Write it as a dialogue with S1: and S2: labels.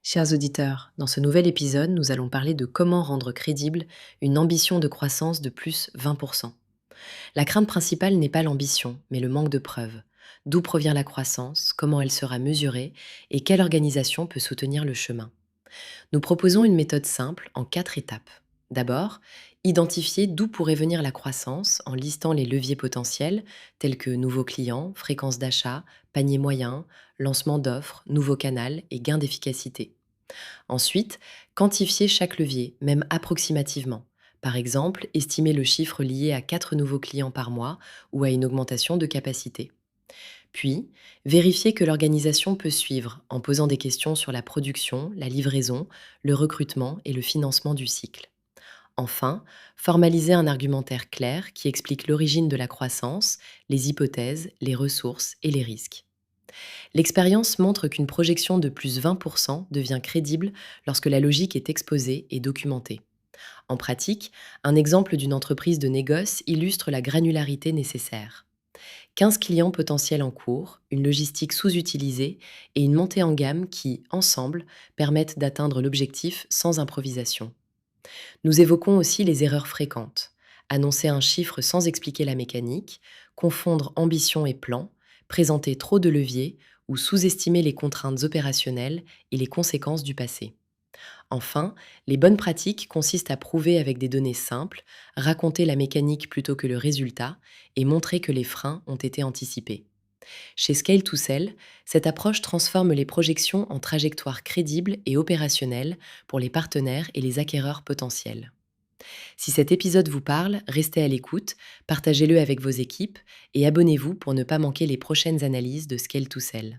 S1: Chers auditeurs, dans ce nouvel épisode, nous allons parler de comment rendre crédible une ambition de croissance de plus 20%. La crainte principale n'est pas l'ambition, mais le manque de preuves. D'où provient la croissance, comment elle sera mesurée et quelle organisation peut soutenir le chemin. Nous proposons une méthode simple en 4 étapes. D'abord, identifier d'où pourrait venir la croissance en listant les leviers potentiels tels que nouveaux clients, fréquence d'achat, panier moyen, lancement d'offres, nouveau canal et gain d'efficacité. Ensuite, quantifier chaque levier, même approximativement. Par exemple, estimer le chiffre lié à 4 nouveaux clients par mois ou à une augmentation de capacité. Puis, vérifier que l'organisation peut suivre en posant des questions sur la production, la livraison, le recrutement et le financement du cycle. Enfin, formaliser un argumentaire clair qui explique l'origine de la croissance, les hypothèses, les ressources et les risques. L'expérience montre qu'une projection de plus 20% devient crédible lorsque la logique est exposée et documentée. En pratique, un exemple d'une entreprise de négoce illustre la granularité nécessaire. 15 clients potentiels en cours, une logistique sous-utilisée et une montée en gamme qui, ensemble, permettent d'atteindre l'objectif sans improvisation. Nous évoquons aussi les erreurs fréquentes. Annoncer un chiffre sans expliquer la mécanique, confondre ambition et plan, présenter trop de leviers ou sous-estimer les contraintes opérationnelles et les conséquences du passé. Enfin, les bonnes pratiques consistent à prouver avec des données simples, raconter la mécanique plutôt que le résultat et montrer que les freins ont été anticipés. Chez Scale to Sell, cette approche transforme les projections en trajectoires crédibles et opérationnelles pour les partenaires et les acquéreurs potentiels. Si cet épisode vous parle, restez à l'écoute, partagez-le avec vos équipes et abonnez-vous pour ne pas manquer les prochaines analyses de Scale to Sell.